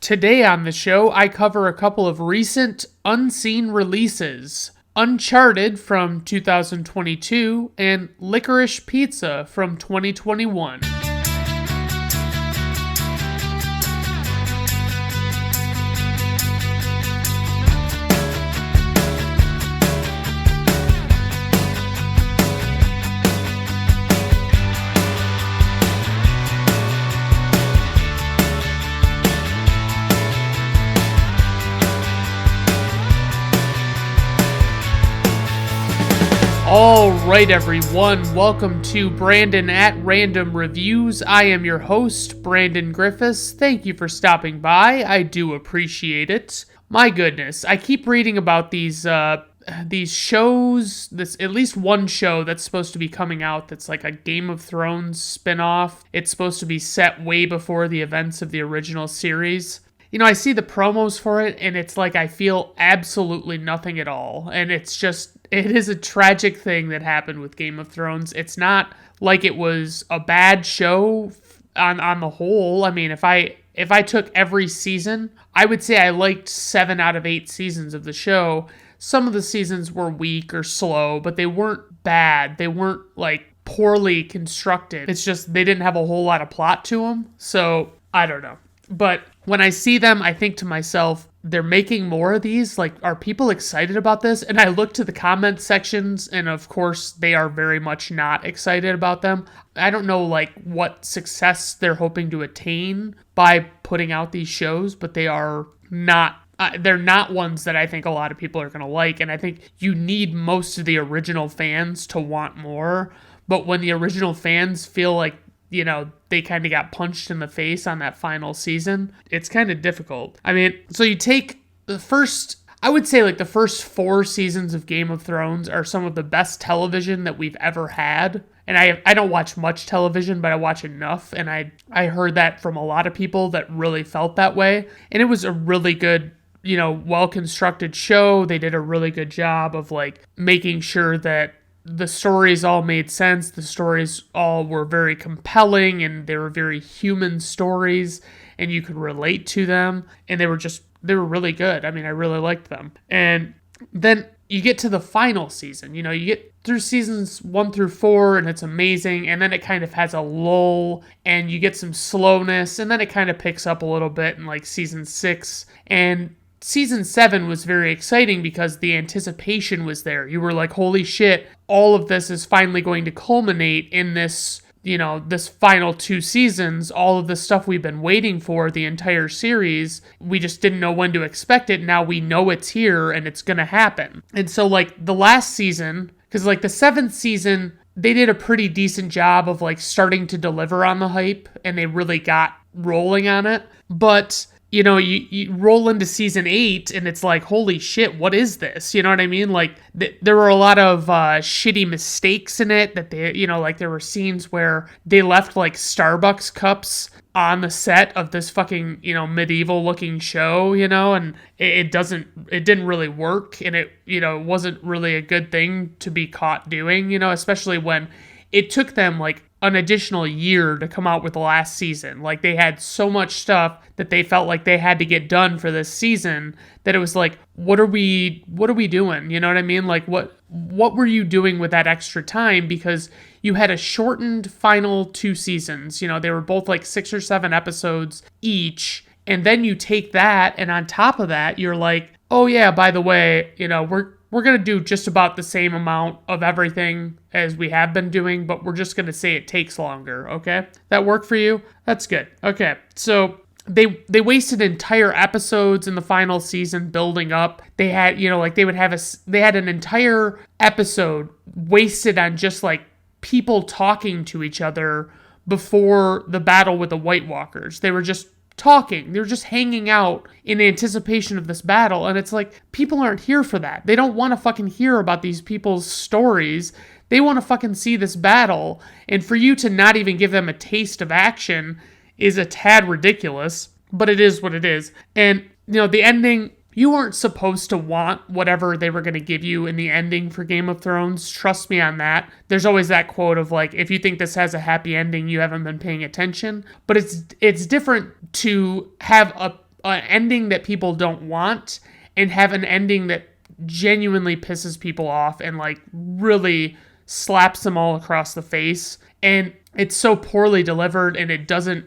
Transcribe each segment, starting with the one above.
Today on the show, I cover a couple of recent unseen releases. Uncharted from 2022 and Licorice Pizza from 2021. Alright everyone, welcome to Brandon at Random Reviews. I am your host, Brandon Griffiths. Thank you for stopping by. I do appreciate it. My goodness, I keep reading about these shows, at least one show that's supposed to be coming out that's like a Game of Thrones spinoff. It's supposed to be set way before the events of the original series. You know, I see the promos for it, and it's like I feel absolutely nothing at all. And it is a tragic thing that happened with Game of Thrones. It's not like it was a bad show on the whole. I mean, if I took every season, I would say I liked 7 out of 8 seasons of the show. Some of the seasons were weak or slow, but they weren't bad. They weren't, like, poorly constructed. It's just they didn't have a whole lot of plot to them. So, I don't know. But when I see them, I think to myself, they're making more of these? Like, are people excited about this? And I look to the comment sections, and of course, they are very much not excited about them. I don't know, like, what success they're hoping to attain by putting out these shows, but they are not, they're not ones that I think a lot of people are going to like. And I think you need most of the original fans to want more. But when the original fans feel like, you know, they kind of got punched in the face on that final season, it's kind of difficult. I mean, so you take I would say like the first 4 seasons of Game of Thrones are some of the best television that we've ever had. And I don't watch much television, but I watch enough. And I heard that from a lot of people that really felt that way. And it was a really good, you know, well-constructed show. They did a really good job of like making sure that the stories all made sense. The stories all were very compelling, and they were very human stories, and you could relate to them. And they were really good. I mean, I really liked them. And then you get to the final season. You know, you get through seasons 1 through 4, and it's amazing. And then it kind of has a lull, and you get some slowness, and then it kind of picks up a little bit in like season 6. And Season 7 was very exciting because the anticipation was there. You were like, holy shit, all of this is finally going to culminate in this, you know, this final 2 seasons. All of the stuff we've been waiting for the entire series. We just didn't know when to expect it. Now we know it's here and it's going to happen. And so like the last season, because like the 7th season, they did a pretty decent job of like starting to deliver on the hype, and they really got rolling on it. But you know, you roll into season 8 and it's like, holy shit, what is this? You know what I mean? Like, there were a lot of shitty mistakes in it that they, you know, like there were scenes where they left like Starbucks cups on the set of this fucking, you know, medieval looking show, you know, and it didn't really work. And it, you know, wasn't really a good thing to be caught doing, you know, especially when it took them like an additional year to come out with the last season. Like they had so much stuff that they felt like they had to get done for this season that it was like, what are we doing? You know what I mean? Like what were you doing with that extra time? Because you had a shortened final 2 seasons. You know, they were both like 6 or 7 episodes each. And then you take that, and on top of that, you're like, oh yeah, by the way, you know, we're going to do just about the same amount of everything as we have been doing, but we're just going to say it takes longer, okay? That work for you? That's good. Okay, so they wasted entire episodes in the final season building up. They had, you know, like they had an entire episode wasted on just like people talking to each other before the battle with the White Walkers. They were just talking. They're just hanging out in anticipation of this battle. And it's like, people aren't here for that. They don't want to fucking hear about these people's stories. They want to fucking see this battle. And for you to not even give them a taste of action is a tad ridiculous, but it is what it is. And, you know, the ending, you weren't supposed to want whatever they were going to give you in the ending for Game of Thrones. Trust me on that. There's always that quote of like, if you think this has a happy ending, you haven't been paying attention. But it's different to have an ending that people don't want and have an ending that genuinely pisses people off and like really slaps them all across the face. And it's so poorly delivered, and it doesn't,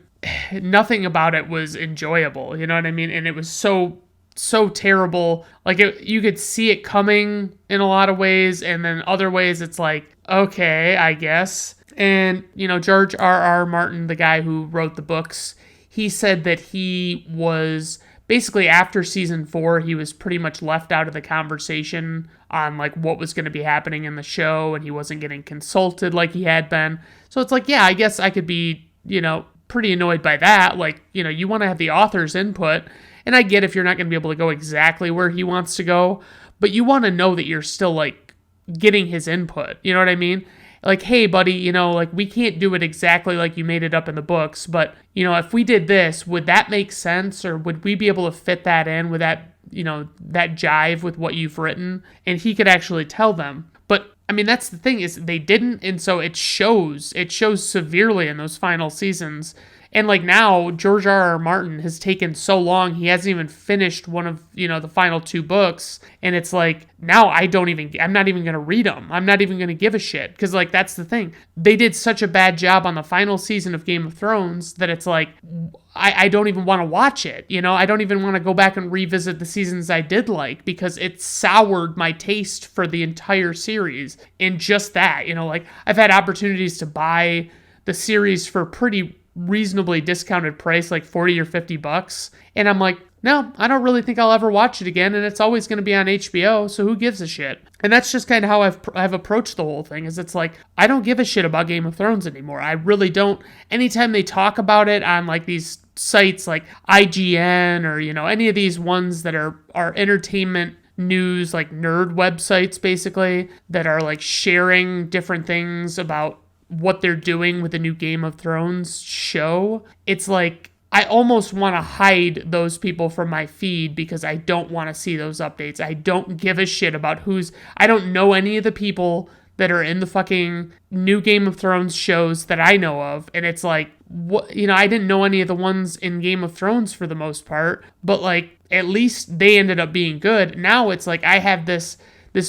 nothing about it was enjoyable, you know what I mean? And it was so terrible. Like, you could see it coming in a lot of ways, and then other ways it's like, okay, I guess. And, George R.R. Martin, the guy who wrote the books, he said that he was basically, after season 4, he was pretty much left out of the conversation on like what was going to be happening in the show, and he wasn't getting consulted like he had been. So it's like, yeah, I guess I could be, pretty annoyed by that. Like, you want to have the author's input, and I get if you're not going to be able to go exactly where he wants to go, but you want to know that you're still like getting his input. You know what I mean? Like, hey, buddy, like, we can't do it exactly like you made it up in the books, but, if we did this, would that make sense? Or would we be able to fit that in? Would that, that jive with what you've written? And he could actually tell them. But, I mean, that's the thing, is they didn't, and so it shows severely in those final seasons. And like now, George R.R. Martin has taken so long, he hasn't even finished one of, the final 2 books. And it's like, now I'm not even going to read them. I'm not even going to give a shit. Because like, that's the thing. They did such a bad job on the final season of Game of Thrones that it's like, I don't even want to watch it. I don't even want to go back and revisit the seasons I did like, because it soured my taste for the entire series. And just that, like, I've had opportunities to buy the series for pretty reasonably discounted price, like $40 or $50, and I'm like, no, I don't really think I'll ever watch it again, and it's always going to be on HBO, so who gives a shit? And that's just kind of how I've approached the whole thing, is it's like, I don't give a shit about Game of Thrones anymore. I really don't. Anytime they talk about it on like these sites like IGN or any of these ones that are entertainment news, like nerd websites basically, that are like sharing different things about what they're doing with the new Game of Thrones show, it's like, I almost want to hide those people from my feed because I don't want to see those updates. I don't give a shit about I don't know any of the people that are in the fucking new Game of Thrones shows that I know of. And it's like, what, I didn't know any of the ones in Game of Thrones for the most part, but like, at least they ended up being good. Now it's like, I have this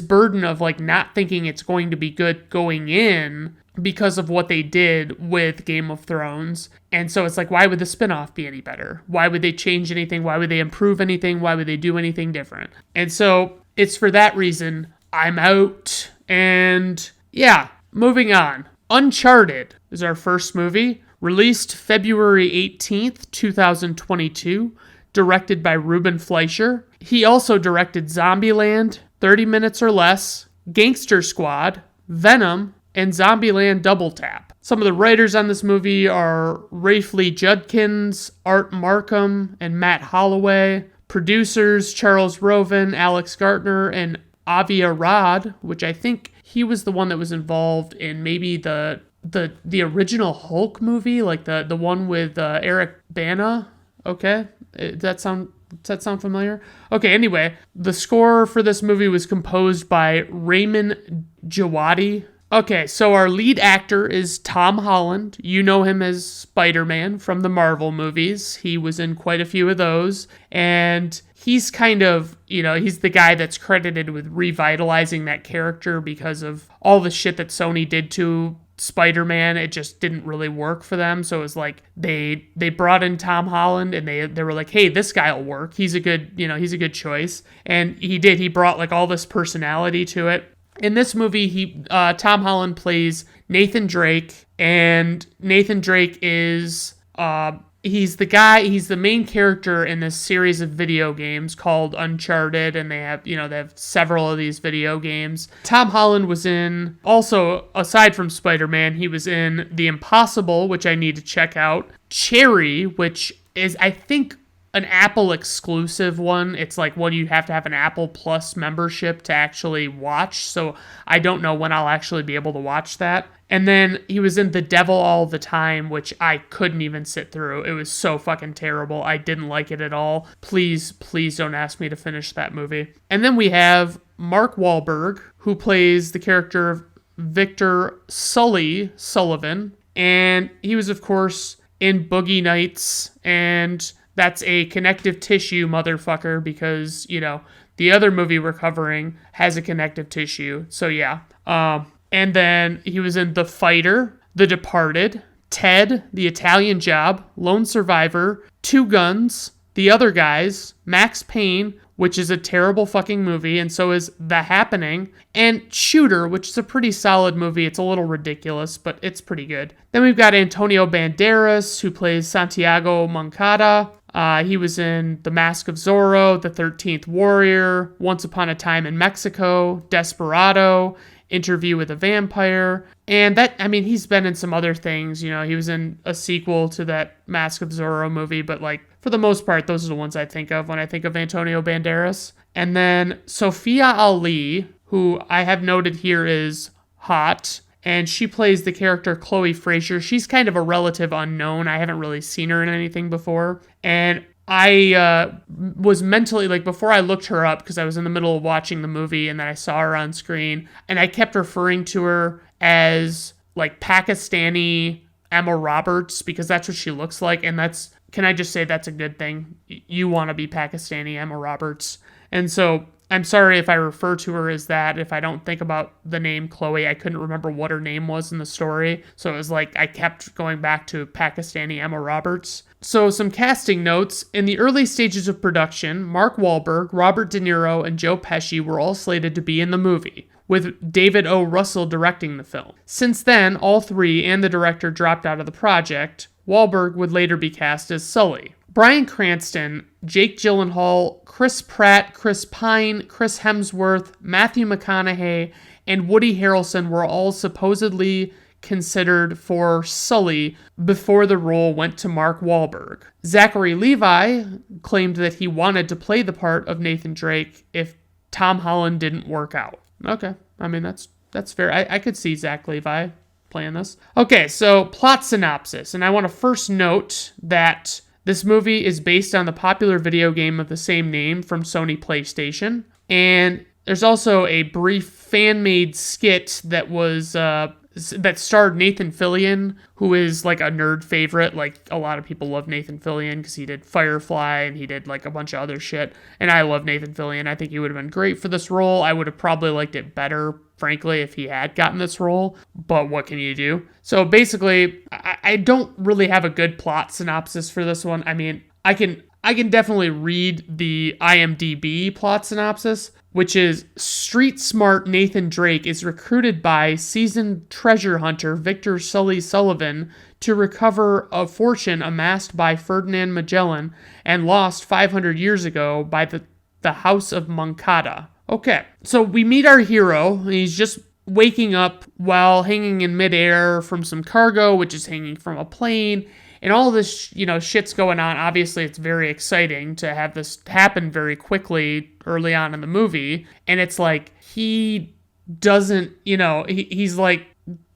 burden of like not thinking it's going to be good going in, because of what they did with Game of Thrones. And so it's like, why would the spinoff be any better? Why would they change anything? Why would they improve anything? Why would they do anything different? And so it's for that reason I'm out. And yeah, moving on. Uncharted is our first movie, released February 18th, 2022, directed by Ruben Fleischer. He also directed Zombieland, 30 Minutes or Less, Gangster Squad, Venom, and Zombieland Double Tap. Some of the writers on this movie are Rafe Lee Judkins, Art Markham, and Matt Holloway. Producers Charles Roven, Alex Gartner, and Avi Arad, which I think he was the one that was involved in maybe the original Hulk movie, like the one with Eric Bana. Okay, does that sound familiar? Okay, anyway, the score for this movie was composed by Raymond Djawadi. Okay, so our lead actor is Tom Holland. You know him as Spider-Man from the Marvel movies. He was in quite a few of those. And he's kind of, he's the guy that's credited with revitalizing that character because of all the shit that Sony did to Spider-Man. It just didn't really work for them. So it was like they brought in Tom Holland, and they were like, hey, this guy will work. He's a good choice. And he did. He brought like all this personality to it. In this movie, Tom Holland plays Nathan Drake, and Nathan Drake is he's the main character in this series of video games called Uncharted, and they have several of these video games. Tom Holland was in, also aside from Spider-Man, he was in The Impossible, which I need to check out, Cherry, which is, I think, an Apple exclusive one. It's like one you have to have an Apple Plus membership to actually watch, so I don't know when I'll actually be able to watch that. And then he was in The Devil All the Time, which I couldn't even sit through. It was so fucking terrible. I didn't like it at all. Please don't ask me to finish that movie. And then we have Mark Wahlberg, who plays the character of Victor Sullivan, and he was, of course, in Boogie Nights and that's a connective tissue, motherfucker, because, the other movie we're covering has a connective tissue. So yeah. And then he was in The Fighter, The Departed, Ted, The Italian Job, Lone Survivor, Two Guns, The Other Guys, Max Payne, which is a terrible fucking movie, and so is The Happening, and Shooter, which is a pretty solid movie. It's a little ridiculous, but it's pretty good. Then we've got Antonio Banderas, who plays Santiago Moncada. He was in The Mask of Zorro, The 13th Warrior, Once Upon a Time in Mexico, Desperado, Interview with a Vampire, and he's been in some other things. He was in a sequel to that Mask of Zorro movie, but for the most part, those are the ones I think of when I think of Antonio Banderas. And then Sophia Ali, who I have noted here is hot, and she plays the character Chloe Fraser. She's kind of a relative unknown. I haven't really seen her in anything before, and I was mentally, before I looked her up, because I was in the middle of watching the movie, and then I saw her on screen, and I kept referring to her as, Pakistani Emma Roberts, because that's what she looks like, and can I just say that's a good thing? You want to be Pakistani Emma Roberts. And so I'm sorry if I refer to her as that. If I don't think about the name Chloe, I couldn't remember what her name was in the story. So it was I kept going back to Pakistani Emma Roberts. So some casting notes. In the early stages of production, Mark Wahlberg, Robert De Niro, and Joe Pesci were all slated to be in the movie, with David O. Russell directing the film. Since then, all three and the director dropped out of the project. Wahlberg would later be cast as Sully. Bryan Cranston, Jake Gyllenhaal, Chris Pratt, Chris Pine, Chris Hemsworth, Matthew McConaughey, and Woody Harrelson were all supposedly considered for Sully before the role went to Mark Wahlberg. Zachary Levi claimed that he wanted to play the part of Nathan Drake if Tom Holland didn't work out. Okay, that's fair. I could see Zach Levi playing this. Okay, so plot synopsis, and I want to first note that this movie is based on the popular video game of the same name from Sony PlayStation, and there's also a brief fan-made skit that was that starred Nathan Fillion, who is a nerd favorite. A lot of people love Nathan Fillion because he did Firefly and he did a bunch of other shit, and I love Nathan Fillion. I think he would have been great for this role. I would have probably liked it better, frankly, if he had gotten this role, but what can you do? So basically, I don't really have a good plot synopsis for this one. I can definitely read the IMDb plot synopsis, which is street smart Nathan Drake is recruited by seasoned treasure hunter Victor Sully Sullivan to recover a fortune amassed by Ferdinand Magellan and lost 500 years ago by the House of Moncada. Okay, so we meet our hero. He's just waking up while hanging in midair from some cargo, which is hanging from a plane. And all this, shit's going on. Obviously, it's very exciting to have this happen very quickly early on in the movie. And it's he doesn't, he's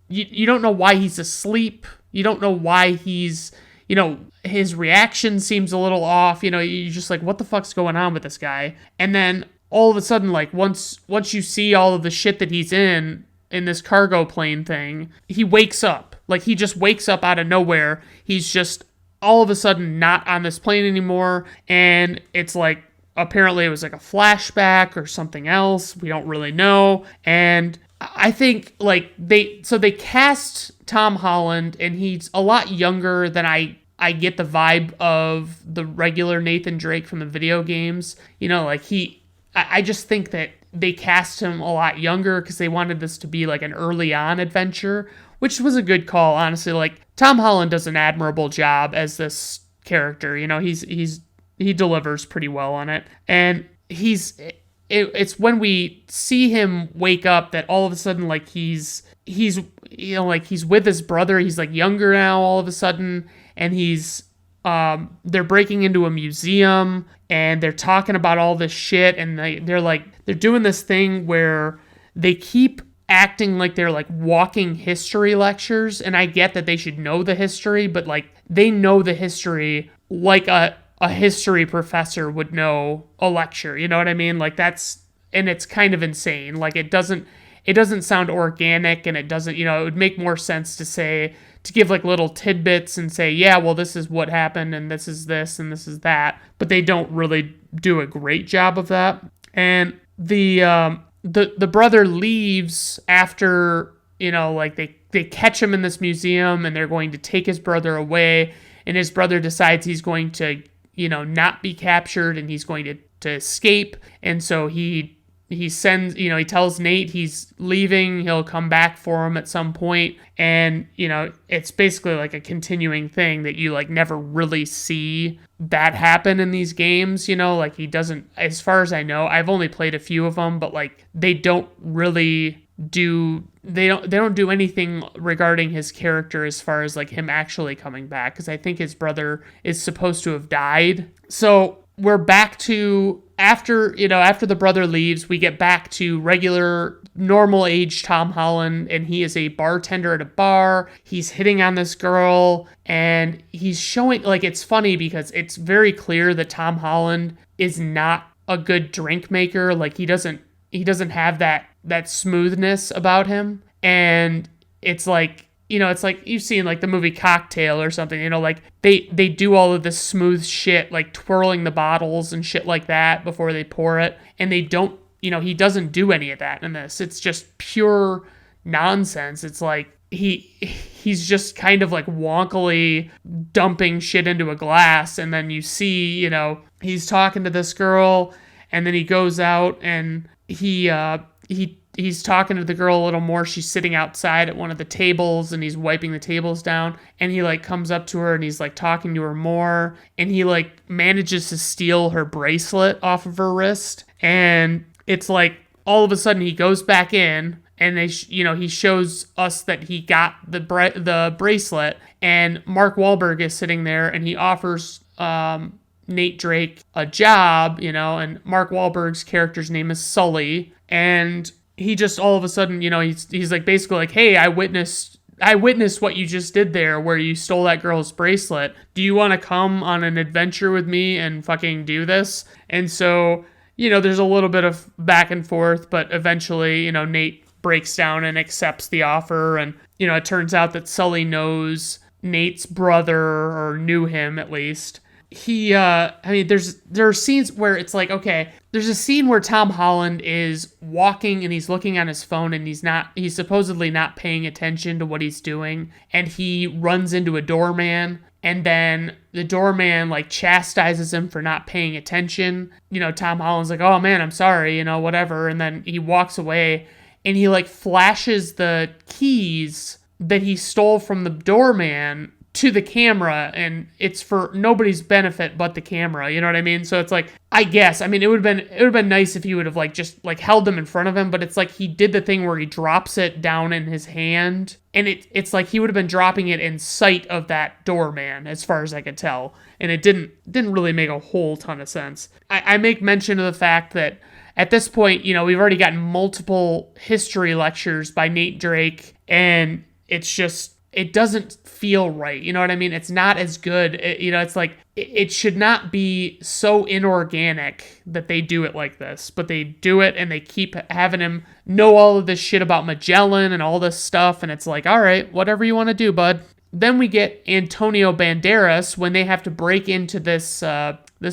you don't know why he's asleep. You don't know why he's, his reaction seems a little off. You're just what the fuck's going on with this guy? And then all of a sudden, once you see all of the shit that he's in this cargo plane thing, he wakes up. He just wakes up out of nowhere. He's just all of a sudden not on this plane anymore. And it's apparently it was a flashback or something else. We don't really know. And I think they cast Tom Holland, and he's a lot younger than I get the vibe of the regular Nathan Drake from the video games. I just think that they cast him a lot younger because they wanted this to be an early on adventure, which was a good call, honestly. Tom Holland does an admirable job as this character. He delivers pretty well on it, and it's when we see him wake up that all of a sudden he's with his brother. He's younger now all of a sudden, and they're breaking into a museum and they're talking about all this shit, and they're doing this thing where they keep acting like they're walking history lectures. And I get that they should know the history, but they know the history like a history professor would know a lecture. You know what I mean? And it's kind of insane. It doesn't sound organic, and it doesn't, it would make more sense to say to give like little tidbits and say, yeah, well, this is what happened and this is this and this is that, but they don't really do a great job of that. And the brother leaves after, like they catch him in this museum and they're going to take his brother away, and his brother decides he's going to, not be captured and he's going to escape. And so he sends, he tells Nate he's leaving, he'll come back for him at some point. And, it's basically like a continuing thing that you like never really see that happen in these games, like he doesn't, as far as I know, I've only played a few of them, but like they don't really they don't do anything regarding his character as far as like him actually coming back, because I think his brother is supposed to have died. So we're back to after the brother leaves, we get back to regular normal age Tom Holland, and he is a bartender at a bar. He's hitting on this girl, and he's showing, like, it's funny because it's very clear that Tom Holland is not a good drink maker. Like he doesn't have that smoothness about him. And it's like, it's like you've seen like the movie Cocktail or something, like they do all of this smooth shit, like twirling the bottles and shit like that before they pour it. And they don't, he doesn't do any of that in this. It's just pure nonsense. It's like he's just kind of like wonkily dumping shit into a glass. And then you see, he's talking to this girl, and then he goes out and he's talking to the girl a little more. She's sitting outside at one of the tables, and he's wiping the tables down, and he like comes up to her and he's like talking to her more, and he like manages to steal her bracelet off of her wrist. And it's like all of a sudden he goes back in, and he shows us that he got the bracelet, and Mark Wahlberg is sitting there, and he offers Nate Drake a job, and Mark Wahlberg's character's name is Sully. And he just all of a sudden, he's like basically like, hey, I witnessed what you just did there where you stole that girl's bracelet. Do you want to come on an adventure with me and fucking do this? And so, there's a little bit of back and forth, but eventually, Nate breaks down and accepts the offer. And, it turns out that Sully knows Nate's brother, or knew him at least. There are scenes where it's like, okay, there's a scene where Tom Holland is walking and he's looking on his phone, and he's supposedly not paying attention to what he's doing, and he runs into a doorman, and then the doorman like chastises him for not paying attention. Tom Holland's like, oh man, I'm sorry, whatever. And then he walks away, and he like flashes the keys that he stole from the doorman to the camera, and it's for nobody's benefit but the camera, you know what I mean? So it's like, I guess, it would have been nice if he would have like just like held them in front of him, but it's like he did the thing where he drops it down in his hand, and it's like he would have been dropping it in sight of that doorman, as far as I could tell, and it didn't really make a whole ton of sense. I make mention of the fact that at this point, we've already gotten multiple history lectures by Nate Drake, and it's just, it doesn't feel right. You know what I mean? It's not as good. It's like, it should not be so inorganic that they do it like this, but they do it, and they keep having him know all of this shit about Magellan and all this stuff. And it's like, all right, whatever you want to do, bud. Then we get Antonio Banderas when they have to break into this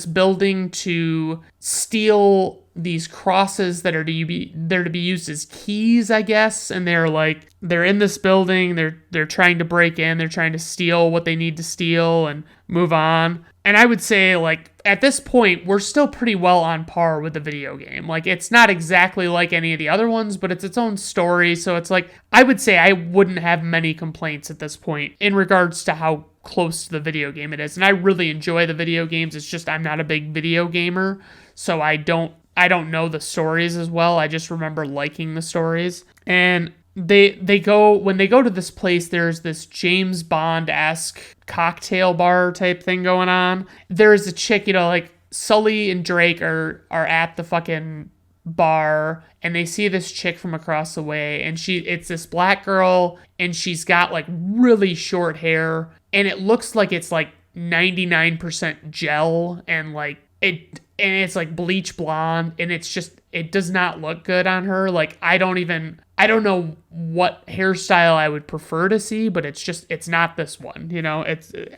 building to steal these crosses that are to be used as keys, I guess. And they're in this building, they're trying to break in, they're trying to steal what they need to steal and move on. And I would say, like, at this point, we're still pretty well on par with the video game. Like, it's not exactly like any of the other ones, but it's its own story. So it's like, I would say I wouldn't have many complaints at this point in regards to how close to the video game it is. And I really enjoy the video games. It's just I'm not a big video gamer, so I don't know the stories as well. I just remember liking the stories. And when they go to this place, there's this James Bond-esque cocktail bar type thing going on. There's a chick, like Sully and Drake are at the fucking bar, and they see this chick from across the way, and it's this black girl, and she's got like really short hair, and it looks like it's like 99% gel, and like it's like bleach blonde, and it's just, it does not look good on her. Like, I don't even I don't know what hairstyle I would prefer to see, but it's not this one,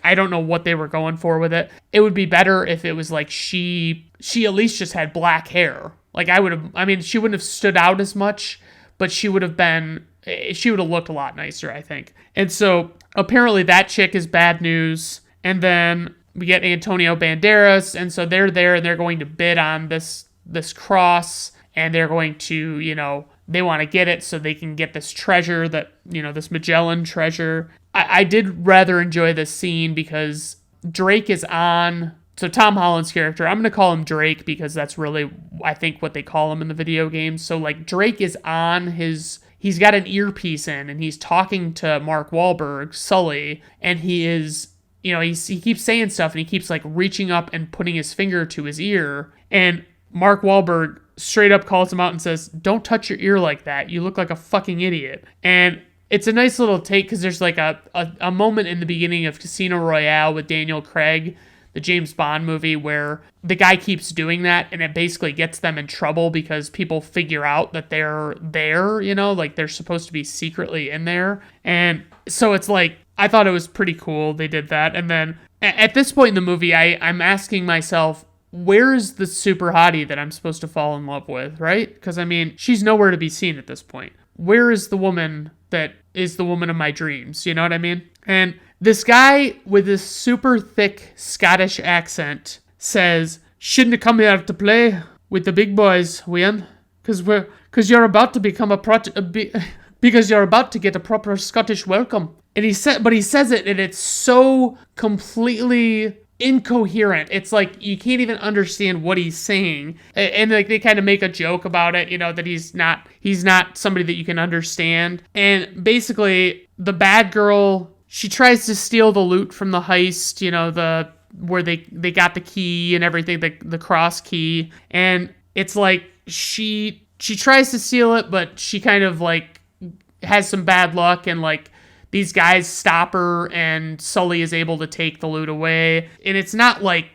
I don't know what they were going for with it. It would be better if it was like she at least just had black hair. Like she wouldn't have stood out as much, but she would have looked a lot nicer, I think. And so apparently that chick is bad news. And then we get Antonio Banderas, and so they're there and they're going to bid on this cross, and they're going to, they want to get it so they can get this treasure this Magellan treasure. I did rather enjoy this scene because Drake is on. So Tom Holland's character, I'm going to call him Drake because that's really, I think, what they call him in the video games. So like Drake is on he's got an earpiece in and he's talking to Mark Wahlberg, Sully, and he is, he keeps saying stuff and he keeps like reaching up and putting his finger to his ear. And Mark Wahlberg straight up calls him out and says, "Don't touch your ear like that. You look like a fucking idiot." And it's a nice little take because there's like a moment in the beginning of Casino Royale with Daniel Craig, the James Bond movie, where the guy keeps doing that and it basically gets them in trouble because people figure out that they're there, like they're supposed to be secretly in there. And so it's like, I thought it was pretty cool they did that. And then at this point in the movie, I'm asking myself, where is the super hottie that I'm supposed to fall in love with, right? Because, she's nowhere to be seen at this point. Where is the woman that is the woman of my dreams? You know what I mean? And this guy with this super thick Scottish accent says, "Shouldn't have come here to play with the big boys, Wayne, because you're about to become because you're about to get a proper Scottish welcome." And he says it, and it's so completely incoherent. It's like you can't even understand what he's saying. And like they kind of make a joke about it, that he's not somebody that you can understand. And basically, the bad girl, she tries to steal the loot from the heist, where they got the key and everything, the cross key. And it's like she tries to steal it, but she kind of like has some bad luck, and like these guys stop her and Sully is able to take the loot away. And it's not like,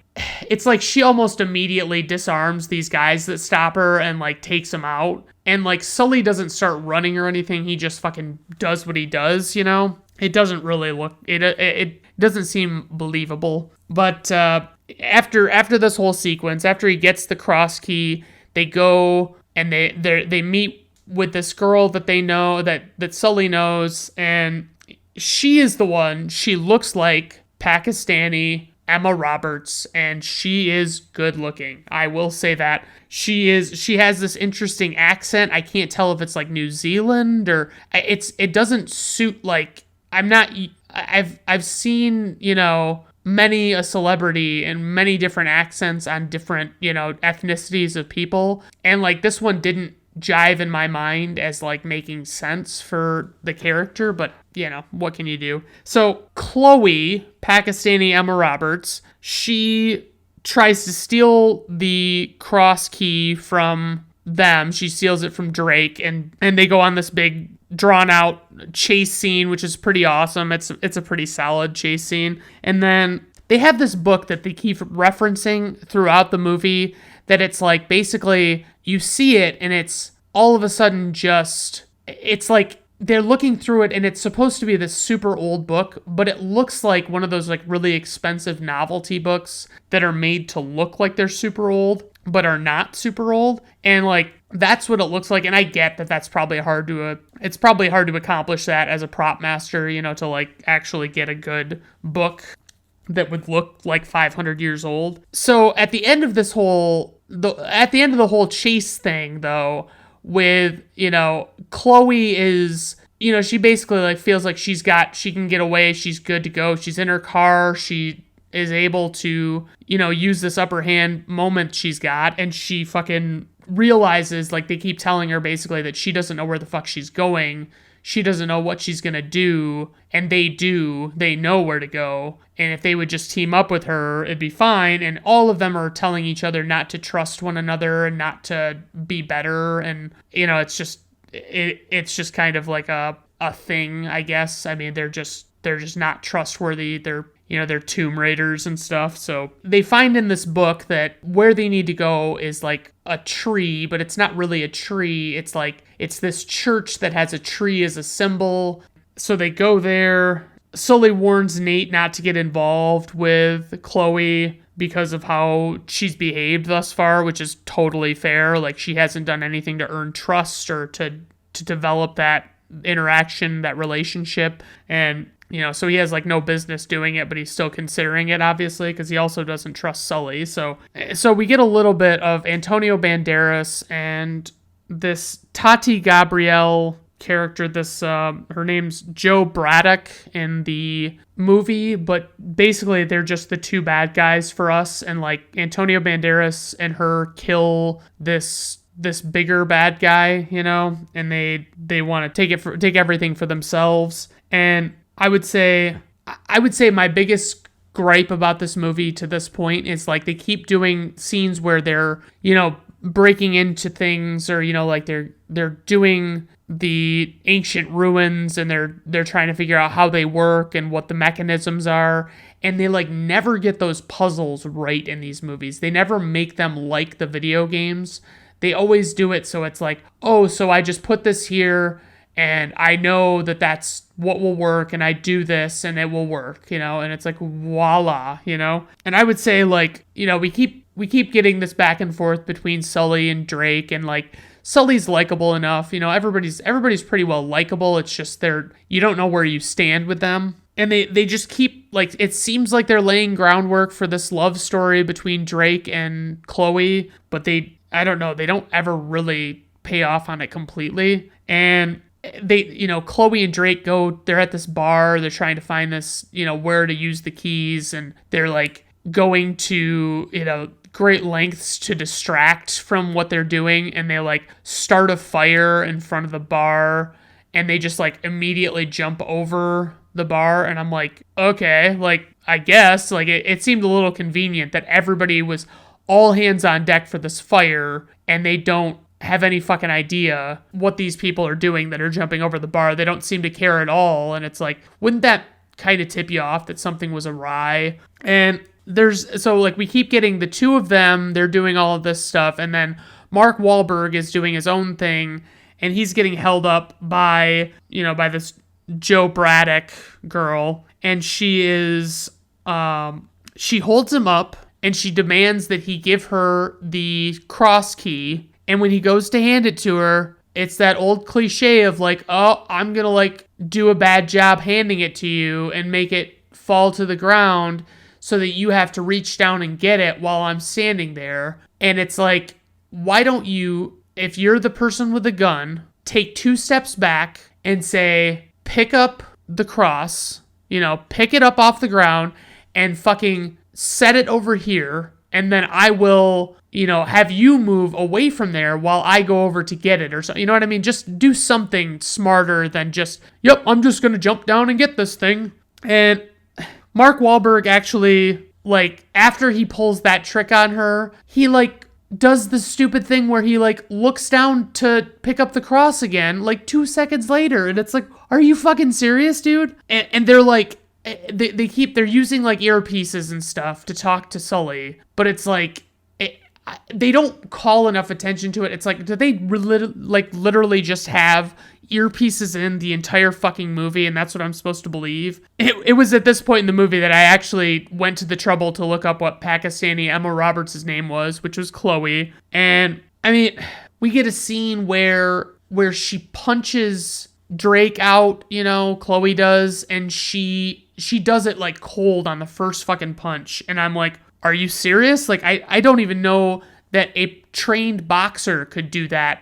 it's like she almost immediately disarms these guys that stop her and like takes them out. And like Sully doesn't start running or anything. He just fucking does what he does, It doesn't really look, it doesn't seem believable. But after this whole sequence, after he gets the cross key, they go and they meet with this girl that they know, that Sully knows, and she is the one. She looks like Pakistani Emma Roberts, and she is good looking. I will say that. She has this interesting accent. I can't tell if it's like New Zealand or it doesn't suit, like, I've seen, many a celebrity and many different accents on different, ethnicities of people, and like this one didn't jive in my mind as like making sense for the character, but what can you do? So Chloe, Pakistani Emma Roberts, she tries to steal the cross key from them. She steals it from Drake, and they go on this big drawn out chase scene, which is pretty awesome. It's a pretty solid chase scene. And then they have this book that they keep referencing throughout the movie, that it's like basically you see it and it's all of a sudden it's like they're looking through it and it's supposed to be this super old book, but it looks like one of those like really expensive novelty books that are made to look like they're super old, but are not super old. And like, that's what it looks like. And I get that it's probably hard to accomplish that as a prop master, to like actually get a good book that would look like 500 years old. So at the end of the whole chase thing though, with, Chloe is, she basically like feels like she can get away. She's good to go. She's in her car. She is able to, use this upper hand moment she's got. And she fucking realizes, like they keep telling her basically that she doesn't know where the fuck she's going. She doesn't know what she's going to do. And they know where to go. And if they would just team up with her, it'd be fine. And all of them are telling each other not to trust one another and not to be better. And, it's just kind of like a thing, I guess. I mean, they're just not trustworthy. They're, they're Tomb Raiders and stuff. So they find in this book that where they need to go is like a tree, but it's not really a tree. It's like, it's this church that has a tree as a symbol. So they go there. Sully warns Nate not to get involved with Chloe because of how she's behaved thus far, which is totally fair. Like, she hasn't done anything to earn trust or to develop that interaction, that relationship. And, so he has like no business doing it, but he's still considering it, obviously, because he also doesn't trust Sully. So we get a little bit of Antonio Banderas and this Tati Gabrielle character, her name's Joe Braddock in the movie, but basically they're just the two bad guys for us, and like Antonio Banderas and her kill this bigger bad guy, and they want to take everything for themselves. And I would say my biggest gripe about this movie to this point is like they keep doing scenes where they're, breaking into things, or, like they're doing the ancient ruins, and they're trying to figure out how they work and what the mechanisms are, and they like never get those puzzles right in these movies. They never make them like the video games. They always do it so it's like, oh, so I just put this here and I know that that's what will work, and I do this and it will work, and it's like, voila, And I would say, like, we keep getting this back and forth between Sully and Drake, and like Sully's likable enough, everybody's pretty well likable. It's just you don't know where you stand with them. And they just keep, like, it seems like they're laying groundwork for this love story between Drake and Chloe, but I don't know, they don't ever really pay off on it completely. And Chloe and Drake they're at this bar, they're trying to find this, where to use the keys, and they're like going to, great lengths to distract from what they're doing, and they like start a fire in front of the bar, and they just like immediately jump over the bar, and I'm like, okay, like, I guess, like, it seemed a little convenient that everybody was all hands on deck for this fire, and they don't have any fucking idea what these people are doing that are jumping over the bar. They don't seem to care at all, and it's like, wouldn't that kind of tip you off that something was awry? And we keep getting the two of them, they're doing all of this stuff, and then Mark Wahlberg is doing his own thing, and he's getting held up by this Joe Braddock girl, and she holds him up, and she demands that he give her the cross key. And when he goes to hand it to her, it's that old cliche of like, oh, I'm going to like do a bad job handing it to you and make it fall to the ground so that you have to reach down and get it while I'm standing there. And it's like, why don't you, if you're the person with the gun, take 2 steps back and say, pick up the cross, pick it up off the ground and fucking set it over here. And then I will, have you move away from there while I go over to get it or something. You know what I mean? Just do something smarter than just, yep, I'm just going to jump down and get this thing. And Mark Wahlberg actually, like, after he pulls that trick on her, he, like, does the stupid thing where he, like, looks down to pick up the cross again, like, 2 seconds later. And it's like, are you fucking serious, dude? And they're like, they're using, like, earpieces and stuff to talk to Sully. But it's like, they don't call enough attention to it. It's like, do they literally just have earpieces in the entire fucking movie, and that's what I'm supposed to believe? It was at this point in the movie that I actually went to the trouble to look up what Pakistani Emma Roberts' name was, which was Chloe. And, I mean, we get a scene where she punches Drake out, Chloe does, and she does it, like, cold on the first fucking punch. And I'm like, are you serious? Like, I don't even know that a trained boxer could do that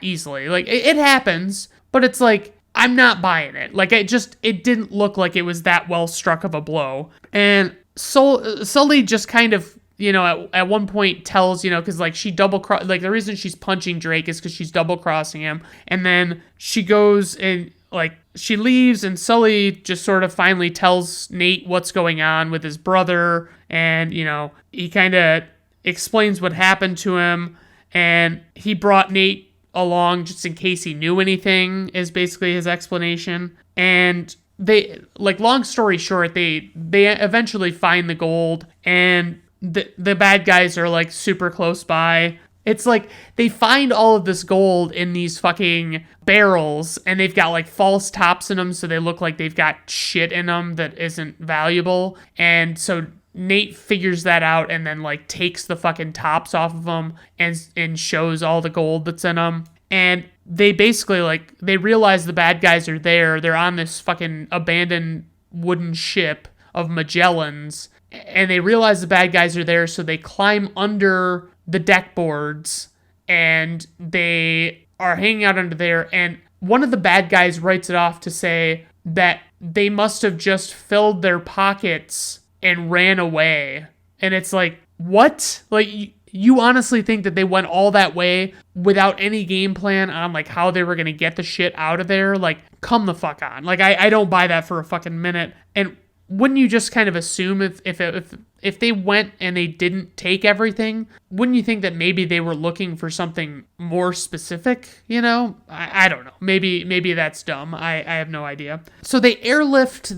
easily. Like, it happens, but it's like, I'm not buying it. Like, it didn't look like it was that well struck of a blow. And Sully just kind of, at one point tells, because, like, she like, the reason she's punching Drake is because she's double-crossing him. And then she goes and, like, she leaves, and Sully just sort of finally tells Nate what's going on with his brother, and, he kind of explains what happened to him, and he brought Nate along just in case he knew anything, is basically his explanation. And they, like, long story short, they eventually find the gold, and the bad guys are, like, super close by. It's like they find all of this gold in these fucking barrels, and they've got like false tops in them, so they look like they've got shit in them that isn't valuable. And so Nate figures that out and then like takes the fucking tops off of them and shows all the gold that's in them. And they basically like, they realize the bad guys are there. They're on this fucking abandoned wooden ship of Magellan's, and they realize the bad guys are there, so they climb under the deck boards and they are hanging out under there. And one of the bad guys writes it off to say that they must have just filled their pockets and ran away. And it's like, what? Like, you honestly think that they went all that way without any game plan on like how they were going to get the shit out of there? Like, come the fuck on. Like, I don't buy that for a fucking minute. And wouldn't you just kind of assume if they went and they didn't take everything, wouldn't you think that maybe they were looking for something more specific? You know, I don't know. Maybe that's dumb. I have no idea. So they airlift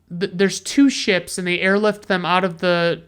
there's two ships, and they airlift them out of the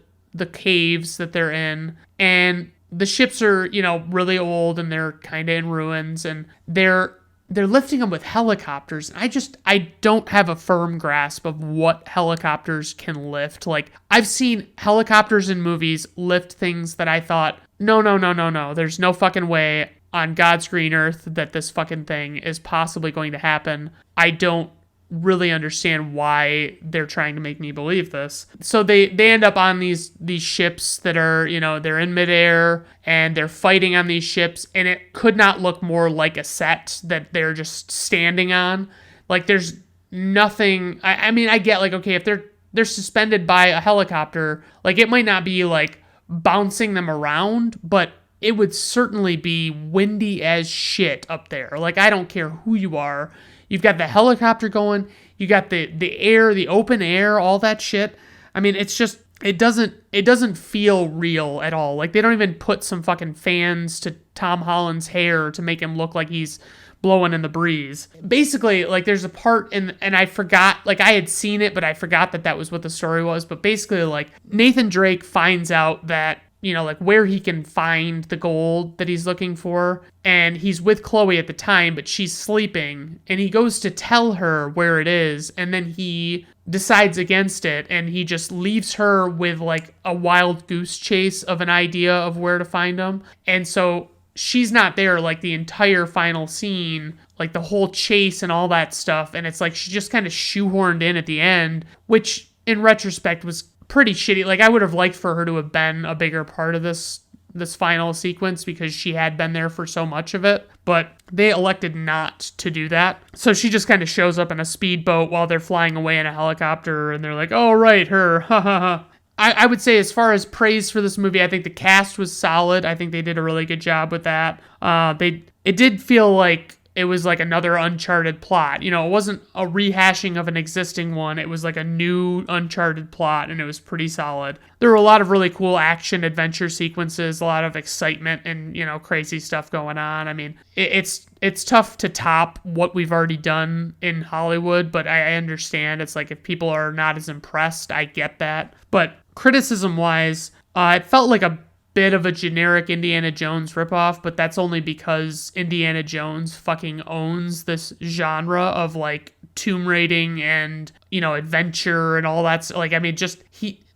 caves that they're in, and the ships are, you know, really old and they're kind of in ruins, and they're lifting them with helicopters. I don't have a firm grasp of what helicopters can lift. Like, I've seen helicopters in movies lift things that I thought, no. There's no fucking way on God's green earth that this fucking thing is possibly going to happen. I don't really understand why they're trying to make me believe this. So they end up on these ships that are, you know, they're in midair and they're fighting on these ships, and it could not look more like a set that they're just standing on. Like, there's nothing. I mean, I get like, okay, if they're suspended by a helicopter, like it might not be like bouncing them around, but it would certainly be windy as shit up there. Like, I don't care who you are. You've got the helicopter going, you got the air, the open air, all that shit. I mean, it's just, it doesn't feel real at all. Like, they don't even put some fucking fans to Tom Holland's hair to make him look like he's blowing in the breeze. Basically, like, there's a part and I forgot, like, I had seen it, but I forgot that was what the story was. But basically, like, Nathan Drake finds out that, you know, like, where he can find the gold that he's looking for. And he's with Chloe at the time, but she's sleeping. And he goes to tell her where it is. And then he decides against it. And he just leaves her with, like, a wild goose chase of an idea of where to find them. And so she's not there, like, the entire final scene, like, the whole chase and all that stuff. And it's like she just kind of shoehorned in at the end, which, in retrospect, was pretty shitty. Like, I would have liked for her to have been a bigger part of this final sequence because she had been there for so much of it, but they elected not to do that. So she just kind of shows up in a speedboat while they're flying away in a helicopter, and they're like, oh, right, her, ha ha ha. I would say, as far as praise for this movie, I think the cast was solid. I think they did a really good job with that. It did feel like it was like another Uncharted plot. You know, it wasn't a rehashing of an existing one. It was like a new Uncharted plot, and it was pretty solid. There were a lot of really cool action adventure sequences, a lot of excitement and, you know, crazy stuff going on. I mean, it's tough to top what we've already done in Hollywood, but I understand. It's like, if people are not as impressed, I get that. But criticism-wise, it felt like a bit of a generic Indiana Jones ripoff, but that's only because Indiana Jones fucking owns this genre of, like, tomb raiding and, you know, adventure and all that. Like, I mean, just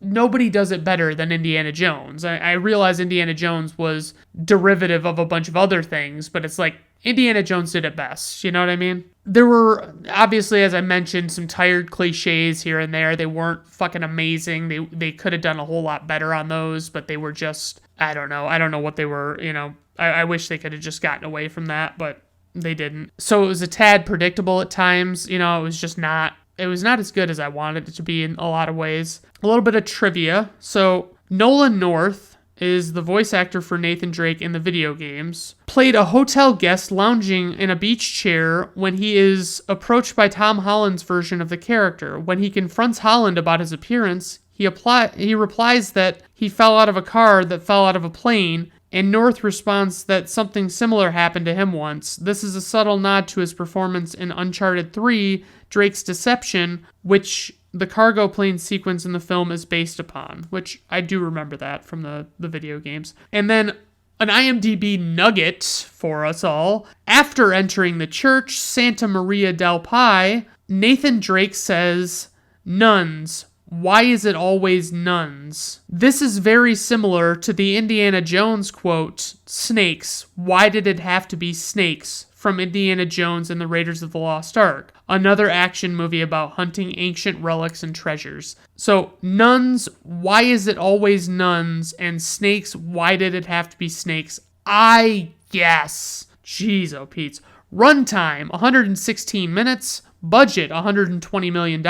nobody does it better than Indiana Jones. I realize Indiana Jones was derivative of a bunch of other things, but it's like Indiana Jones did it best. You know what I mean? There were, obviously, as I mentioned, some tired cliches here and there. They weren't fucking amazing. They could have done a whole lot better on those, but they were just, I don't know what they were, you know. I wish they could have just gotten away from that, but they didn't. So it was a tad predictable at times. You know, it was not as good as I wanted it to be in a lot of ways. A little bit of trivia. So Nolan North is the voice actor for Nathan Drake in the video games, played a hotel guest lounging in a beach chair when he is approached by Tom Holland's version of the character. When he confronts Holland about his appearance, he replies that he fell out of a car that fell out of a plane, And North responds that something similar happened to him once. This is a subtle nod to his performance in Uncharted 3, Drake's Deception, which the cargo plane sequence in the film is based upon, which I do remember that from the video games. And then an IMDb nugget for us all. After entering the church, Santa Maria del Pi, Nathan Drake says, "Nuns. Why is it always nuns?" This is very similar to the Indiana Jones quote, "Snakes. Why did it have to be snakes?" from Indiana Jones and the Raiders of the Lost Ark, another action movie about hunting ancient relics and treasures. So, nuns, why is it always nuns? And snakes, why did it have to be snakes? I guess. Jeez, oh Pete's. Runtime, 116 minutes. Budget, $120 million.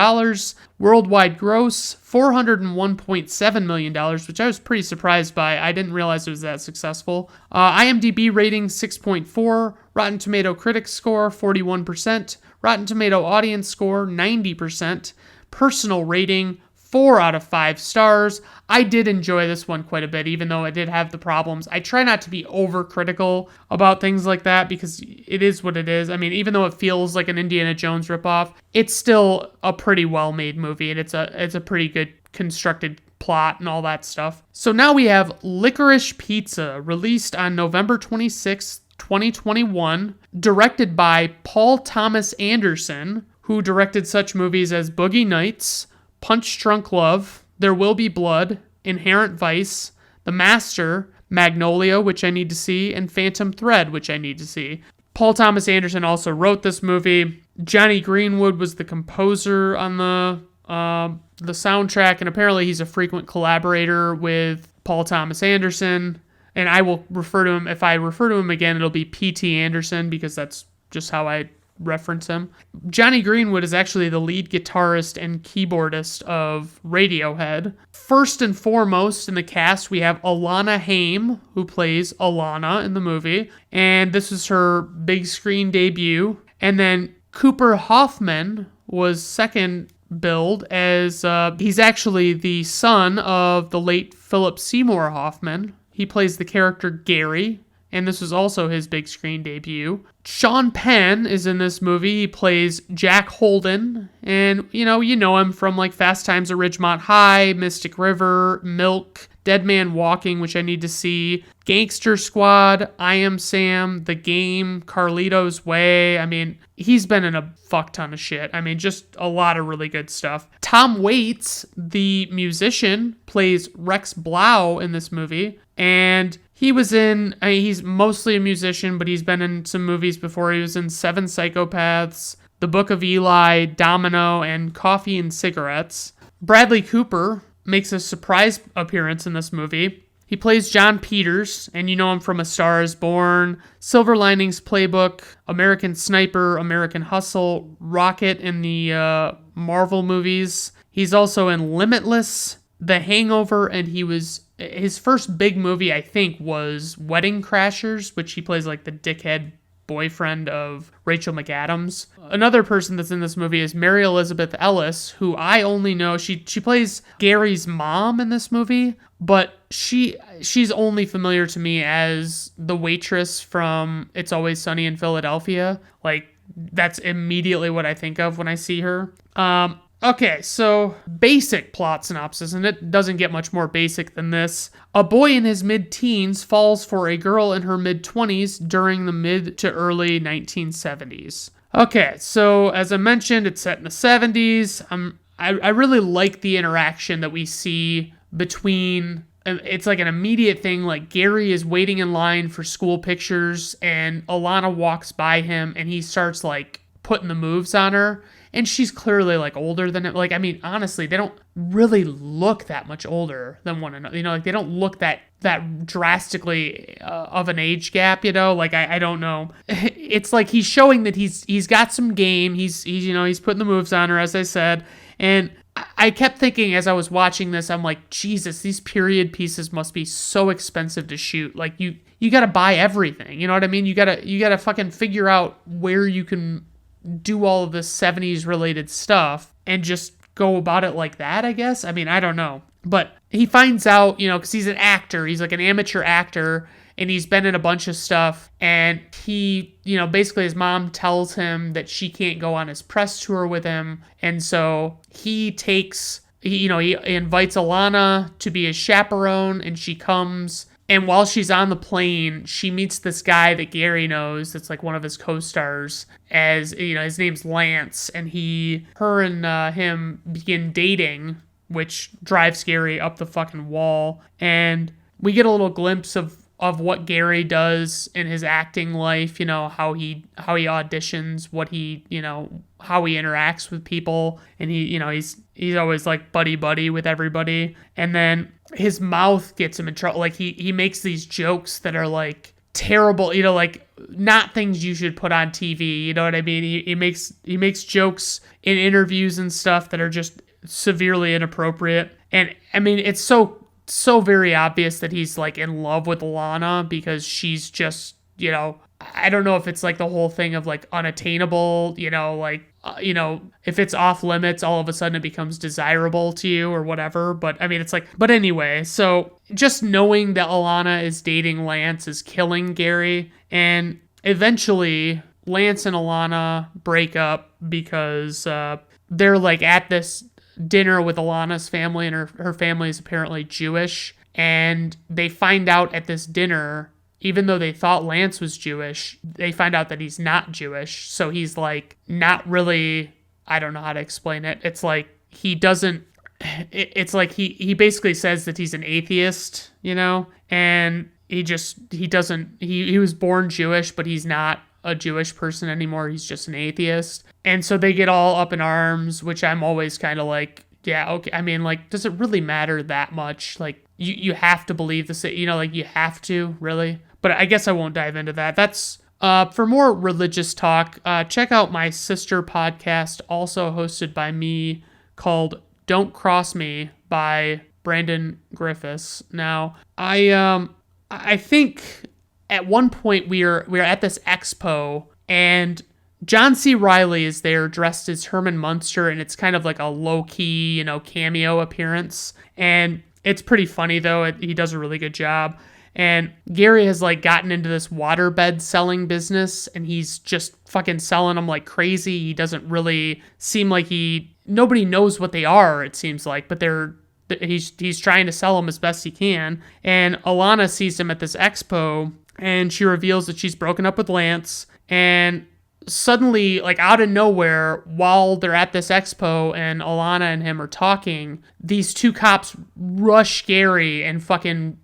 Worldwide gross, $401.7 million, which I was pretty surprised by. I didn't realize it was that successful. IMDb rating, 6.4. Rotten Tomato Critics score, 41%. Rotten Tomato Audience score, 90%. Personal rating, 4 out of 5 stars. I did enjoy this one quite a bit, even though it did have the problems. I try not to be overcritical about things like that because it is what it is. I mean, even though it feels like an Indiana Jones ripoff, it's still a pretty well-made movie, and it's a pretty good constructed plot and all that stuff. So now we have Licorice Pizza, released on November 26th, 2021, directed by Paul Thomas Anderson, who directed such movies as Boogie Nights, Punch Drunk Love, There Will Be Blood, Inherent Vice, The Master, Magnolia, which I need to see, and Phantom Thread, which I need to see. Paul Thomas Anderson also wrote this movie. Johnny Greenwood was the composer on the soundtrack, and apparently he's a frequent collaborator with Paul Thomas Anderson. And I will refer to him, if I refer to him again, it'll be P.T. Anderson, because that's just how I reference him. Johnny Greenwood is actually the lead guitarist and keyboardist of Radiohead. First and foremost in the cast, we have Alana Haim, who plays Alana in the movie, and this is her big screen debut. And then Cooper Hoffman was second billed as, he's actually the son of the late Philip Seymour Hoffman. He plays the character Gary, and this was also his big screen debut. Sean Penn is in this movie. He plays Jack Holden, and you know him from like Fast Times at Ridgemont High, Mystic River, Milk, Dead Man Walking, which I need to see, Gangster Squad, I Am Sam, The Game, Carlito's Way. I mean, he's been in a fuck ton of shit. I mean, just a lot of really good stuff. Tom Waits, the musician, plays Rex Blau in this movie, and he was in, he's mostly a musician, but he's been in some movies before. He was in Seven Psychopaths, The Book of Eli, Domino, and Coffee and Cigarettes. Bradley Cooper makes a surprise appearance in this movie. He plays John Peters, and you know him from A Star is Born, Silver Linings Playbook, American Sniper, American Hustle, Rocket in the Marvel movies. He's also in Limitless, The Hangover, and his first big movie, I think, was Wedding Crashers, which he plays like the dickhead boyfriend of Rachel McAdams. Another person that's in this movie is Mary Elizabeth Ellis, who I only know, she plays Gary's mom in this movie, but she's only familiar to me as the waitress from It's Always Sunny in Philadelphia. Like, that's immediately what I think of when I see her. Okay, so basic plot synopsis, and it doesn't get much more basic than this. A boy in his mid-teens falls for a girl in her mid-20s during the mid to early 1970s. Okay, so as I mentioned, it's set in the 70s. I really like the interaction that we see between, it's like an immediate thing, like Gary is waiting in line for school pictures, and Alana walks by him, and he starts like putting the moves on her. And she's clearly, like, older than it. Like, I mean, honestly, they don't really look that much older than one another. You know, like, they don't look that drastically of an age gap, you know? Like, I don't know. It's like he's showing that he's got some game. He's putting the moves on her, as I said. And I kept thinking as I was watching this, I'm like, Jesus, these period pieces must be so expensive to shoot. Like, you got to buy everything. You know what I mean? You got to fucking figure out where you can do all of this 70s related stuff and just go about it like that, I guess. I mean, I don't know. But he finds out, because he's an actor. He's like an amateur actor. and he's been in a bunch of stuff, and he, basically his mom tells him that she can't go on his press tour with him, and so he invites Alana to be his chaperone, and she comes. And while she's on the plane, she meets this guy that Gary knows that's like one of his co-stars, as, his name's Lance, and her and him begin dating, which drives Gary up the fucking wall. And we get a little glimpse of what Gary does in his acting life, how he auditions, how he interacts with people, and he's always like buddy with everybody. And then his mouth gets him in trouble. Like he makes these jokes that are like terrible, like not things you should put on TV. You know what I mean? He makes jokes in interviews and stuff that are just severely inappropriate. And I mean, it's so very obvious that he's like in love with Alana, because she's just, I don't know if it's like the whole thing of like unattainable, if it's off limits, all of a sudden it becomes desirable to you or whatever. But I mean, it's like, but anyway, so just knowing that Alana is dating Lance is killing Gary. And eventually Lance and Alana break up because they're like at this dinner with Alana's family, and her family is apparently Jewish. And they find out at this dinner, even though they thought Lance was Jewish, they find out that he's not Jewish. So he's like not really, I don't know how to explain it. It's like he doesn't, it's like he basically says that he's an atheist, and he was born Jewish, but he's not a Jewish person anymore. He's just an atheist. And so they get all up in arms, which I'm always kind of like, yeah, okay. I mean, like, does it really matter that much? Like, you have to believe this, like you have to, really. But I guess I won't dive into that. That's for more religious talk. Check out my sister podcast, also hosted by me, called Don't Cross Me by Brandon Griffiths. Now, I think at one point we were at this expo, and John C. Reilly is there dressed as Herman Munster, and it's kind of like a low-key, cameo appearance. And it's pretty funny, though. He does a really good job. And Gary has, like, gotten into this waterbed selling business, and he's just fucking selling them like crazy. He doesn't really seem like nobody knows what they are, it seems like, but he's trying to sell them as best he can. And Alana sees him at this expo, and she reveals that she's broken up with Lance. And suddenly, like out of nowhere, while they're at this expo and Alana and him are talking, these two cops rush Gary and fucking,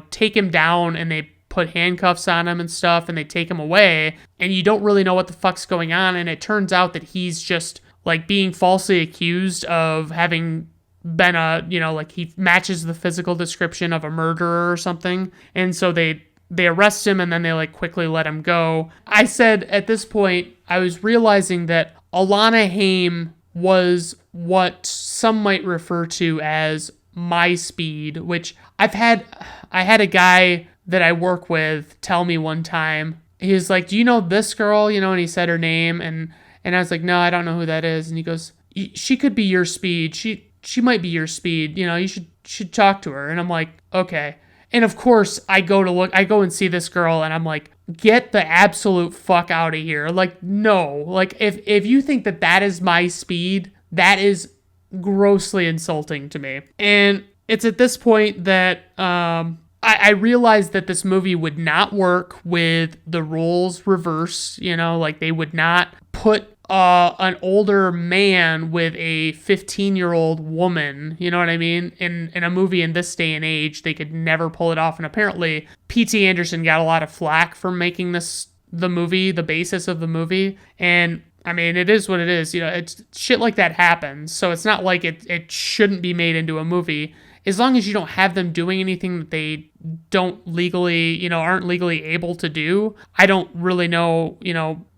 take him down, and they put handcuffs on him and stuff, and they take him away, and you don't really know what the fuck's going on. And it turns out that he's just like being falsely accused of having been like he matches the physical description of a murderer or something. And so they arrest him, and then they like quickly let him go. I said at this point, I was realizing that Alana Haim was what some might refer to as my speed, which I had a guy that I work with tell me one time. He was like, "Do you know this girl?" And he said her name, and I was like, "No, I don't know who that is." And he goes, "She could be your speed. She might be your speed. You should talk to her." And I'm like, "Okay." And of course, I go and see this girl, and I'm like, get the absolute fuck out of here. Like, no. Like, if you think that is my speed, that is grossly insulting to me. And it's at this point that I realized that this movie would not work with the roles reversed. Like, they would not put an older man with a 15-year-old woman, you know what I mean? In a movie in this day and age, they could never pull it off. And apparently, P.T. Anderson got a lot of flack for making this the basis of the movie. And I mean, it is what it is. It's shit like that happens. So it's not like it shouldn't be made into a movie. As long as you don't have them doing anything that they don't legally, aren't legally able to do, I don't really know,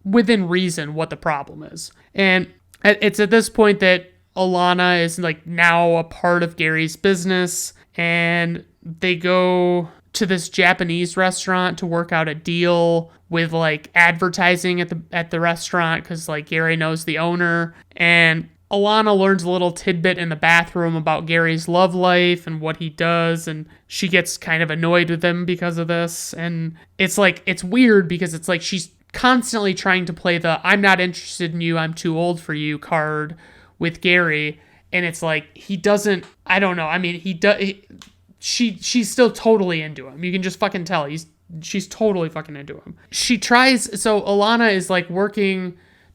within reason what the problem is. And it's at this point that Alana is like now a part of Gary's business, and they go to this Japanese restaurant to work out a deal with like advertising at the restaurant, because like Gary knows the owner. And Alana learns a little tidbit in the bathroom about Gary's love life and what he does, and she gets kind of annoyed with him because of this. And it's like, it's weird because it's like she's constantly trying to play the I'm not interested in you, I'm too old for you card with Gary. And it's like, he doesn't, I don't know. I mean, she's still totally into him. You can just fucking tell she's totally fucking into him. So Alana is like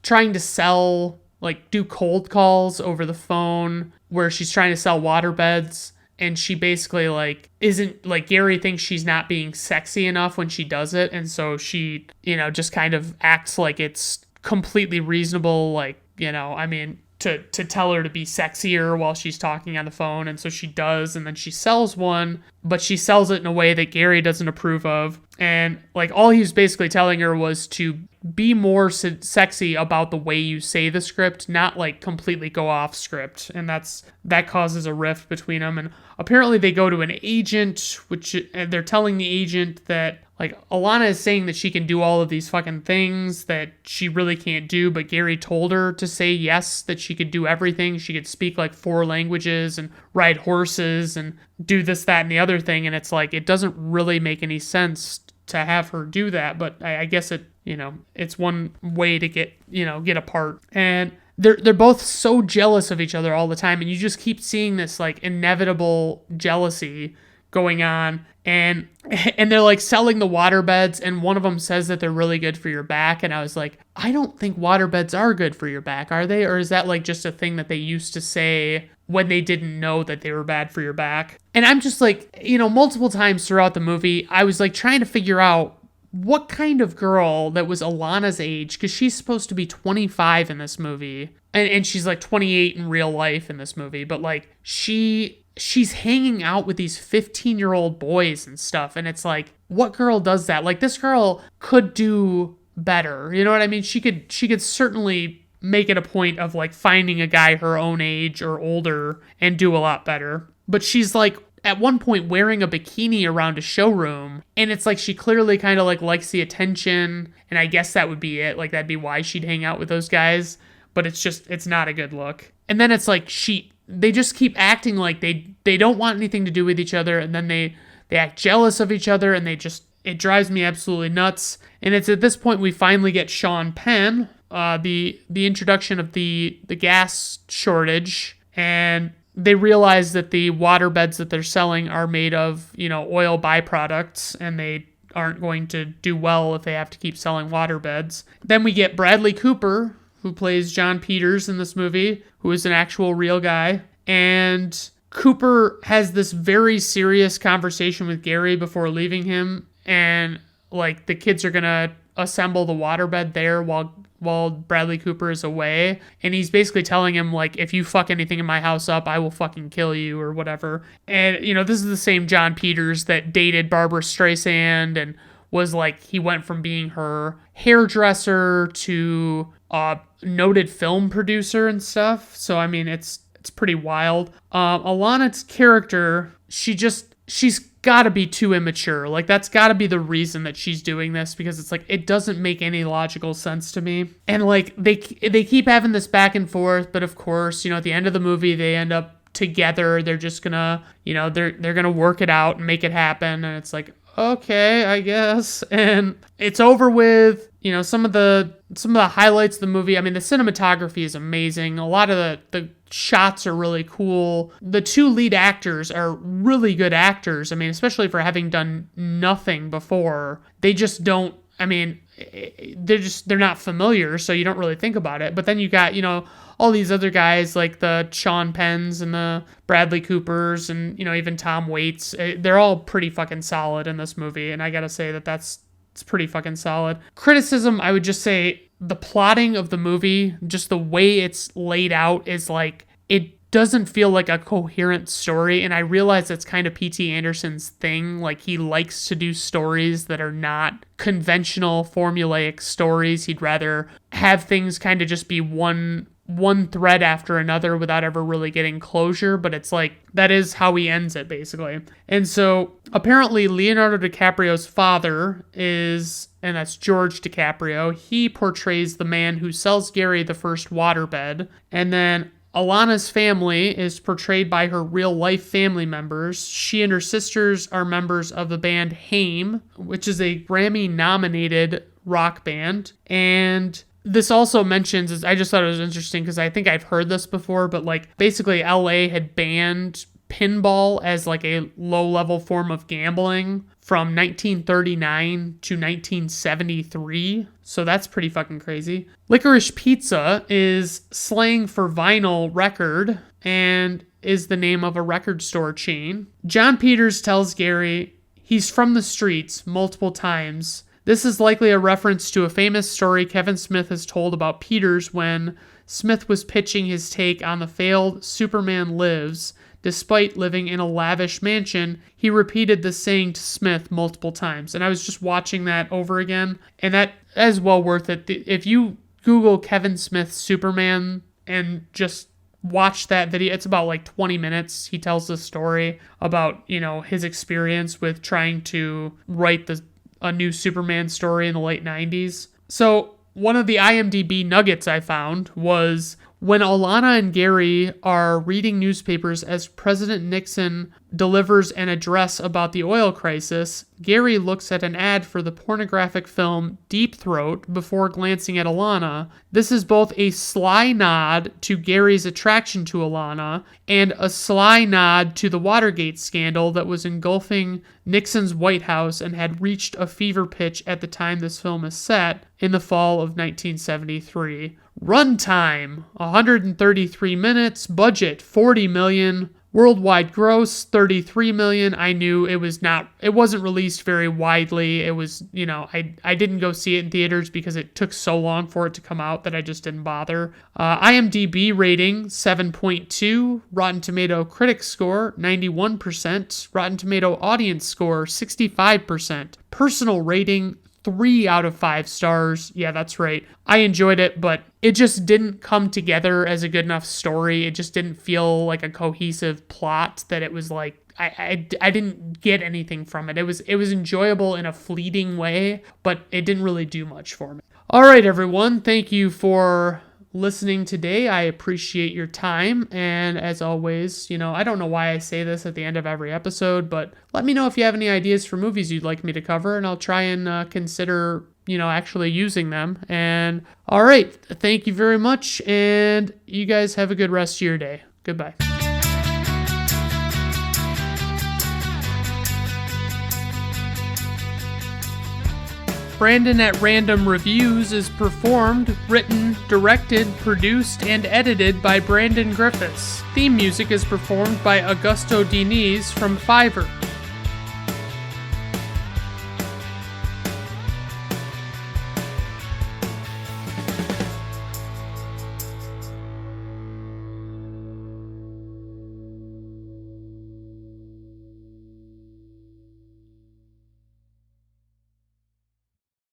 trying to sell, like do cold calls over the phone where she's trying to sell waterbeds. And she basically like isn't like, Gary thinks she's not being sexy enough when she does it. And so she, just kind of acts like it's completely reasonable. Like, I mean, to tell her to be sexier while she's talking on the phone. And so she does. And then she sells one, but she sells it in a way that Gary doesn't approve of. And like all he was basically telling her was to be more sexy about the way you say the script, not like completely go off script. And that causes a rift between them. And apparently they go to an agent, and they're telling the agent that like Alana is saying that she can do all of these fucking things that she really can't do, but Gary told her to say yes, that she could do everything. She could speak like 4 languages and ride horses and do this, that, and the other thing. And it's like, it doesn't really make any sense to have her do that, but I guess it's one way to get apart. And they're both so jealous of each other all the time, and you just keep seeing this like inevitable jealousy going on. And they're like selling the waterbeds, and one of them says that they're really good for your back. And I was like, I don't think waterbeds are good for your back, are they? Or is that like just a thing that they used to say when they didn't know that they were bad for your back? And I'm just like, multiple times throughout the movie, I was like trying to figure out what kind of girl that was Alana's age, because she's supposed to be 25 in this movie. And she's like 28 in real life in this movie. But like she's hanging out with these 15-year-old boys and stuff. And it's like, what girl does that? Like, this girl could do better. You know what I mean? She could certainly make it a point of like finding a guy her own age or older and do a lot better. But she's like at one point wearing a bikini around a showroom, and it's like she clearly kind of like likes the attention, and I guess that would be it. Like, that'd be why she'd hang out with those guys. But it's not a good look. And then it's like they just keep acting like they don't want anything to do with each other, and then they act jealous of each other, and it drives me absolutely nuts. And it's at this point we finally get Sean Penn, the introduction of the gas shortage, and they realize that the water beds that they're selling are made of, oil byproducts, and they aren't going to do well if they have to keep selling water beds. Then we get Bradley Cooper, who plays John Peters in this movie, who is an actual real guy. And Cooper has this very serious conversation with Gary before leaving him. And like the kids are going to assemble the waterbed there while Bradley Cooper is away. And he's basically telling him, like, if you fuck anything in my house up, I will fucking kill you or whatever. And, this is the same John Peters that dated Barbara Streisand and was like, he went from being her hairdresser to noted film producer and stuff. So, I mean, it's pretty wild. Alana's character, she's got to be too immature. Like, that's got to be the reason that she's doing this, because it's like, it doesn't make any logical sense to me. And like, they keep having this back and forth, but of course, at the end of the movie, they end up together. They're just gonna, they're gonna work it out and make it happen. And it's like, okay, I guess. And it's over with. Some of the highlights of the movie, I mean, the cinematography is amazing. A lot of the shots are really cool. The 2 lead actors are really good actors. I mean, especially for having done nothing before. They just don't, I mean, they're not familiar, so you don't really think about it. But then you got, all these other guys like the Sean Penns and the Bradley Coopers and, even Tom Waits. They're all pretty fucking solid in this movie. And I gotta say it's pretty fucking solid. Criticism, I would just say the plotting of the movie, just the way it's laid out, is like, it doesn't feel like a coherent story. And I realize that's kind of P.T. Anderson's thing. Like, he likes to do stories that are not conventional, formulaic stories. He'd rather have things kind of just be one thread after another without ever really getting closure, but it's like, that is how he ends it, basically. And so, apparently, Leonardo DiCaprio's father and that's George DiCaprio, he portrays the man who sells Gary the first waterbed, and then Alana's family is portrayed by her real-life family members. She and her sisters are members of the band Haim, which is a Grammy-nominated rock band. And this also mentions, I just thought it was interesting because I think I've heard this before, but like basically LA had banned pinball as like a low-level form of gambling from 1939 to 1973. So that's pretty fucking crazy. Licorice Pizza is slang for vinyl record and is the name of a record store chain. John Peters tells Gary he's from the streets multiple times. This is likely a reference to a famous story Kevin Smith has told about Peters when Smith was pitching his take on the failed Superman Lives. Despite living in a lavish mansion, he repeated the saying to Smith multiple times. And I was just watching that over again, and that is well worth it. If you Google Kevin Smith Superman and just watch that video, it's about like 20 minutes. He tells the story about, his experience with trying to write a new Superman story in the late 90s. So one of the IMDb nuggets I found was when Alana and Gary are reading newspapers as President Nixon delivers an address about the oil crisis, Gary looks at an ad for the pornographic film Deep Throat before glancing at Alana. This is both a sly nod to Gary's attraction to Alana and a sly nod to the Watergate scandal that was engulfing Nixon's White House and had reached a fever pitch at the time this film is set in the fall of 1973. Runtime, 133 minutes. Budget, $40 million. Worldwide gross, $33 million. I knew it wasn't released very widely. It was, I didn't go see it in theaters because it took so long for it to come out that I just didn't bother. IMDb rating, 7.2. Rotten Tomato critic score, 91%. Rotten Tomato audience score, 65%. Personal rating, 3 out of 5 stars. Yeah, that's right. I enjoyed it, but it just didn't come together as a good enough story. It just didn't feel like a cohesive plot that it was like, I didn't get anything from it. It was enjoyable in a fleeting way, but it didn't really do much for me. All right, everyone. Thank you for listening today. I appreciate your time. And as always, I don't know why I say this at the end of every episode, but let me know if you have any ideas for movies you'd like me to cover, and I'll try and consider, actually using them. And all right, thank you very much. And you guys have a good rest of your day. Goodbye. Brandon at Random Reviews is performed, written, directed, produced, and edited by Brandon Griffiths. Theme music is performed by Augusto Diniz from Fiverr.